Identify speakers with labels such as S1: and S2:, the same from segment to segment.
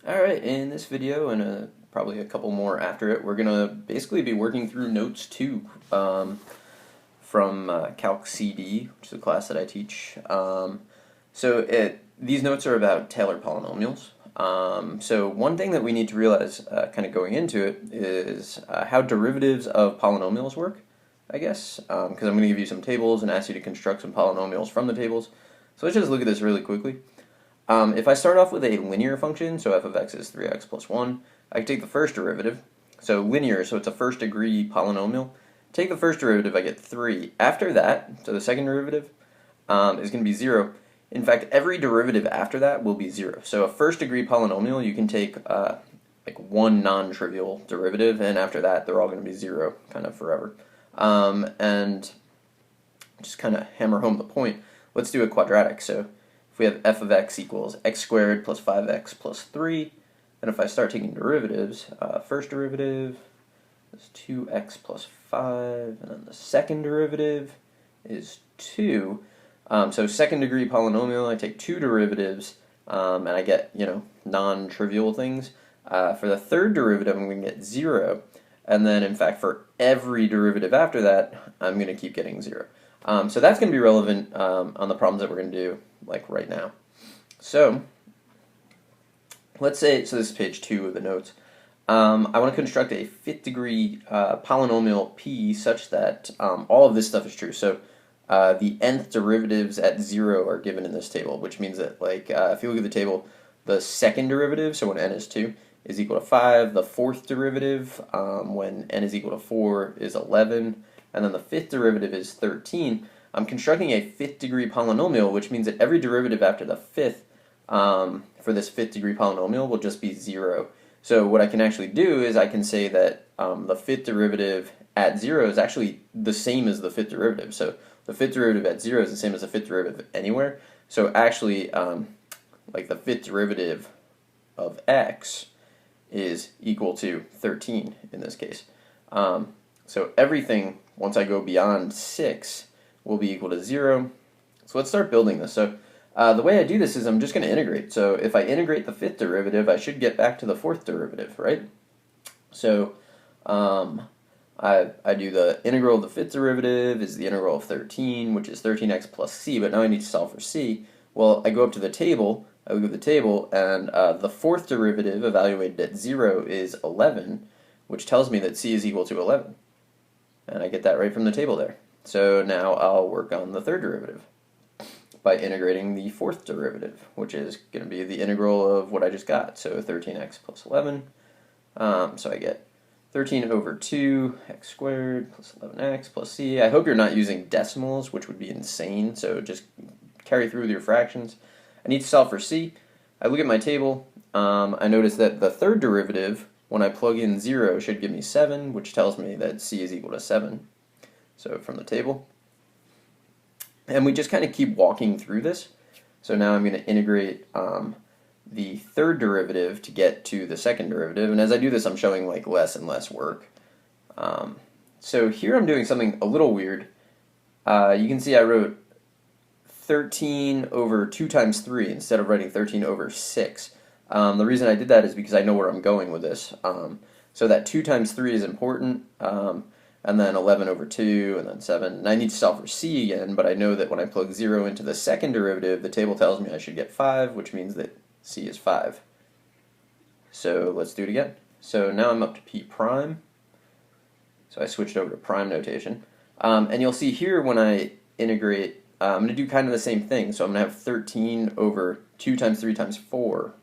S1: Alright, in this video and probably a couple more after it, we're going to basically be working through Notes 2 from Calc C, which is a class that I teach. These notes are about Taylor polynomials. So one thing that we need to realize kind of going into it is how derivatives of polynomials work, I guess, because I'm going to give you some tables and ask you to construct some polynomials from the tables. So let's just look at this really quickly. If I start off with a linear function, so f of x is 3x plus 1, I can take the first derivative. So linear, so it's a first degree polynomial. Take the first derivative, I get 3. After that, so the second derivative is going to be 0. In fact, every derivative after that will be 0. So a first degree polynomial, you can take like one non-trivial derivative, and after that they're all going to be 0, kind of forever. And just kind of hammer home the point, let's do a quadratic. So if we have f of x equals x squared plus 5x plus 3, and if I start taking derivatives, first derivative is 2x plus 5, and then the second derivative is 2. So second degree polynomial, I take two derivatives, and I get, non-trivial things. For the third derivative, I'm going to get 0, and then in fact for every derivative after that, I'm going to keep getting 0. So that's going to be relevant on the problems that we're going to do like right now. So let's say, so this is page 2 of the notes. I want to construct a fifth degree polynomial p such that all of this stuff is true. So the nth derivatives at 0 are given in this table, which means that if you look at the table, the second derivative, so when n is 2, is equal to 5. The fourth derivative, when n is equal to 4, is 11. And then the fifth derivative is 13. I'm constructing a fifth degree polynomial, which means that every derivative after the fifth for this fifth degree polynomial will just be 0. So what I can actually do is I can say that the fifth derivative at 0 is actually the same as the fifth derivative. So the fifth derivative at 0 is the same as the fifth derivative anywhere. So actually, the fifth derivative of x is equal to 13 in this case. So everything, once I go beyond 6, will be equal to 0. So let's start building this. So the way I do this is I'm just going to integrate. So if I integrate the fifth derivative, I should get back to the fourth derivative, right? So I do the integral of the fifth derivative is the integral of 13, which is 13x plus c, but now I need to solve for c. Well, I go up to the table, I look at the table, and the fourth derivative evaluated at 0 is 11, which tells me that c is equal to 11. And I get that right from the table there. So now I'll work on the third derivative by integrating the fourth derivative, which is going to be the integral of what I just got, so 13x plus 11. So I get 13 over 2 x squared plus 11x plus c. I hope you're not using decimals, which would be insane, so just carry through with your fractions. I need to solve for c. I look at my table. I notice that the third derivative, when I plug in 0, should give me 7, which tells me that c is equal to 7. So from the table. And we just kind of keep walking through this. So now I'm going to integrate the third derivative to get to the second derivative. And as I do this, I'm showing less and less work. So here I'm doing something a little weird. You can see I wrote 13 over 2 times 3 instead of writing 13 over 6. The reason I did that is because I know where I'm going with this. So that 2 times 3 is important, and then 11 over 2, and then 7. And I need to solve for c again, but I know that when I plug 0 into the second derivative, the table tells me I should get 5, which means that c is 5. So let's do it again. So now I'm up to p prime. So I switched over to prime notation. And you'll see here when I integrate, I'm going to do kind of the same thing. So I'm going to have 13 over 2 times 3 times 4.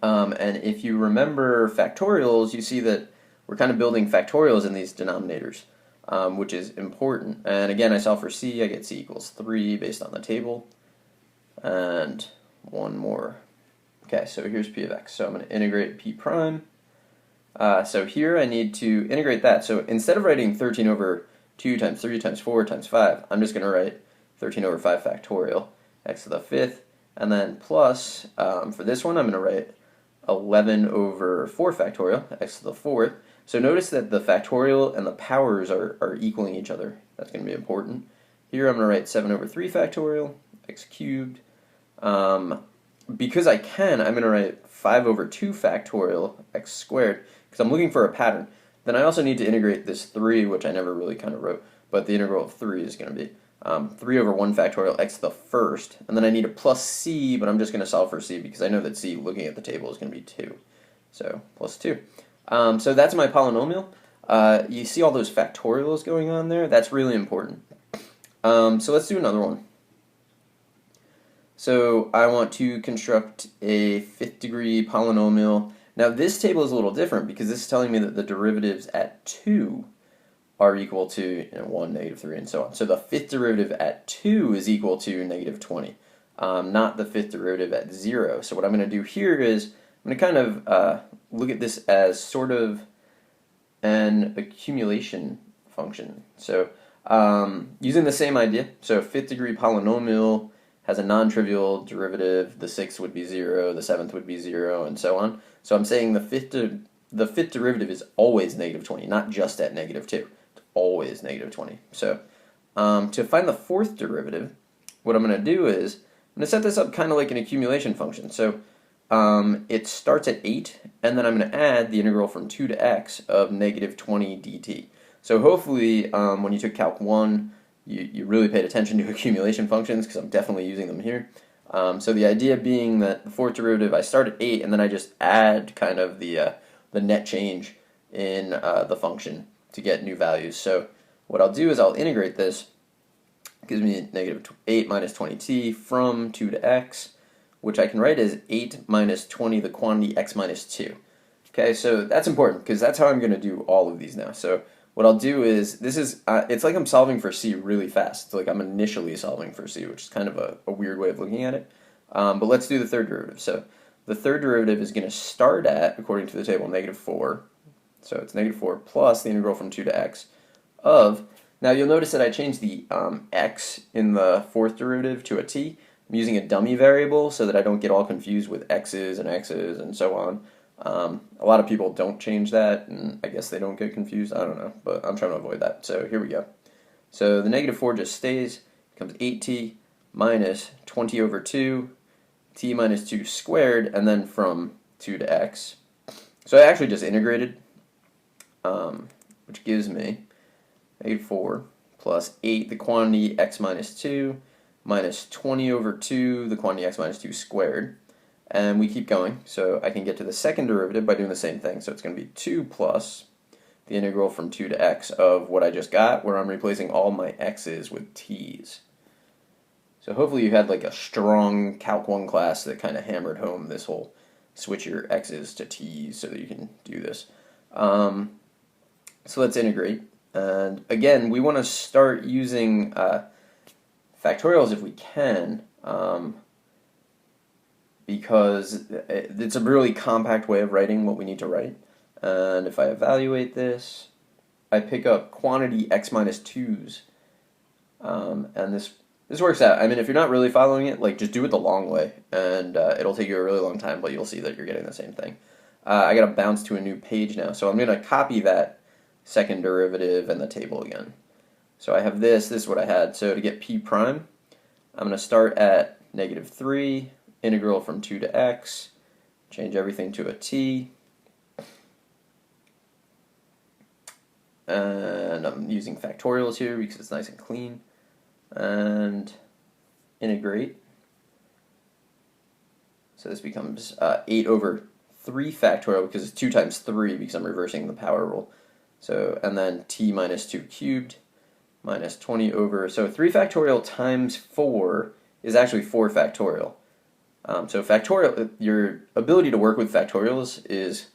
S1: And if you remember factorials, you see that we're kind of building factorials in these denominators, which is important. And again, I solve for c, I get c equals 3 based on the table. And one more. Okay, so here's p of x. So I'm going to integrate p prime. So here I need to integrate that. So instead of writing 13 over 2 times 3 times 4 times 5, I'm just going to write 13 over 5 factorial, x to the 5th, and then plus, for this one I'm going to write 11 over 4 factorial, x to the 4th. So notice that the factorial and the powers are equaling each other. That's going to be important. Here I'm going to write 7 over 3 factorial, x cubed. because I can, I'm going to write 5 over 2 factorial x squared, because I'm looking for a pattern. Then I also need to integrate this 3, which I never really kind of wrote, but the integral of 3 is going to be 3 over 1 factorial x to the first, and then I need a plus c, but I'm just going to solve for c because I know that c, looking at the table, is going to be 2. So plus 2. So that's my polynomial. You see all those factorials going on there? That's really important. So let's do another one. So I want to construct a 5th degree polynomial. Now this table is a little different because this is telling me that the derivatives at 2 are equal to 1, -3, and so on. So the 5th derivative at 2 is equal to -20, not the 5th derivative at 0. So what I'm going to do here is I'm going to kind of look at this as sort of an accumulation function. So using the same idea, so 5th degree polynomial has a non-trivial derivative, the 6th would be 0, the 7th would be 0, and so on. So I'm saying the fifth derivative is always -20, not just at -2. It's always -20. So to find the 4th derivative, what I'm going to do is I'm going to set this up kind of like an accumulation function. So it starts at 8, and then I'm going to add the integral from 2 to x of -20 dt. So hopefully when you took Calc 1, you really paid attention to accumulation functions, because I'm definitely using them here. So the idea being that the 4th derivative, I start at 8, and then I just add kind of the net change in the function to get new values. So what I'll do is I'll integrate this. It gives me -8 minus 20t from 2 to x, which I can write as 8 minus 20, the quantity x minus 2. Okay, so that's important, because that's how I'm going to do all of these now. So what I'll do is, this is, it's like I'm solving for c really fast. It's like I'm initially solving for c, which is kind of a weird way of looking at it. But let's do the 3rd derivative. So the 3rd derivative is going to start at, according to the table, -4. So it's -4 plus the integral from 2 to x of, now you'll notice that I changed the x in the 4th derivative to a t. I'm using a dummy variable so that I don't get all confused with x's and so on. A lot of people don't change that, and I guess they don't get confused. I don't know, but I'm trying to avoid that. So here we go. So the -4 just stays, becomes 8t minus 20 over 2, t minus 2 squared, and then from 2 to x. So I actually just integrated, which gives me -4 plus 8, the quantity x minus 2, minus 20 over 2, the quantity x minus 2 squared. And we keep going, so I can get to the 2nd derivative by doing the same thing. So it's going to be 2 plus the integral from 2 to x of what I just got, where I'm replacing all my x's with t's. So hopefully you had like a strong Calc 1 class that kind of hammered home this whole switch your x's to t's so that you can do this. So let's integrate. And again, we want to start using factorials if we can. Because it's a really compact way of writing what we need to write. And if I evaluate this, I pick up quantity x minus 2's, and this works out. I mean, if you're not really following it, like, just do it the long way, and it'll take you a really long time, but you'll see that you're getting the same thing. I gotta bounce to a new page now, so I'm gonna copy that 2nd derivative and the table again. So I have this is what I had. So to get p prime, I'm gonna start at -3, integral from 2 to x, change everything to a t, and I'm using factorials here because it's nice and clean, and integrate. So this becomes 8 over 3 factorial, because it's 2 times 3 because I'm reversing the power rule. So, and then t minus 2 cubed minus 20 over, so 3 factorial times 4 is actually 4 factorial. So factorial, your ability to work with factorials is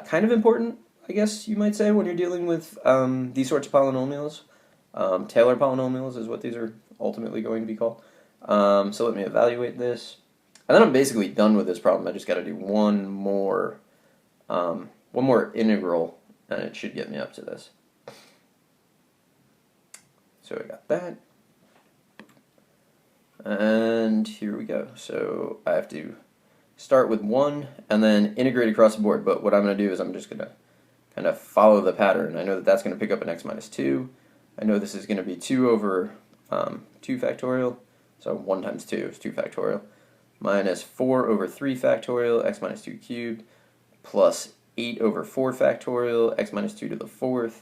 S1: kind of important, I guess you might say, when you're dealing with these sorts of polynomials. Taylor polynomials is what these are ultimately going to be called. So let me evaluate this. And then I'm basically done with this problem. I just got to do one more integral, and it should get me up to this. So I got that. And here we go. So I have to start with 1 and then integrate across the board. But what I'm going to do is I'm just going to kind of follow the pattern. I know that that's going to pick up an x minus 2. I know this is going to be 2 over 2 factorial. So 1 times 2 is 2 factorial. minus 4 over 3 factorial, x minus 2 cubed, plus 8 over 4 factorial, x minus 2 to the 4th,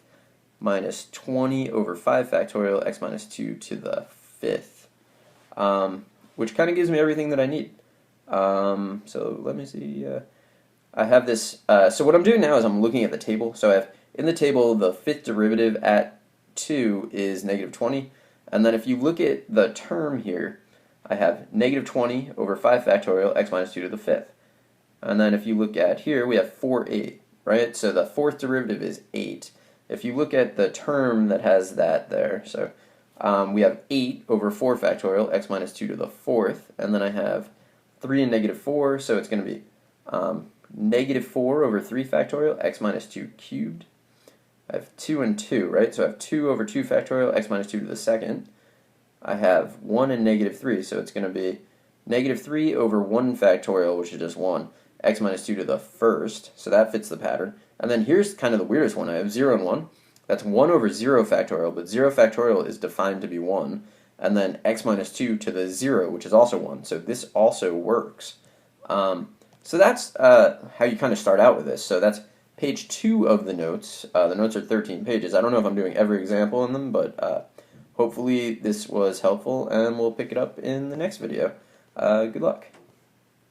S1: minus 20 over 5 factorial, x minus 2 to the 5th, which kind of gives me everything that I need. So let me see. I have this. So what I'm doing now is I'm looking at the table. So I have in the table the 5th derivative at 2 is negative 20. And then if you look at the term here, I have negative 20 over 5 factorial, x minus 2 to the 5th. And then if you look at here, we have 4, 8, right? So the 4th derivative is 8. If you look at the term that has that there, so we have 8 over 4 factorial, x minus 2 to the 4th. And then I have 3 and negative 4, so it's going to be negative 4 over 3 factorial, x minus 2 cubed. I have 2 and 2, right? So I have 2 over 2 factorial, x minus 2 to the 2nd. I have 1 and negative 3, so it's going to be negative 3 over 1 factorial, which is just 1, x minus 2 to the 1st, so that fits the pattern. And then here's kind of the weirdest one. I have 0 and 1. That's 1 over 0 factorial, but 0 factorial is defined to be 1. And then x minus 2 to the 0, which is also 1, so this also works. So that's how you kind of start out with this. So that's page 2 of the notes. The notes are 13 pages. I don't know if I'm doing every example in them, but hopefully this was helpful, and we'll pick it up in the next video. Good luck.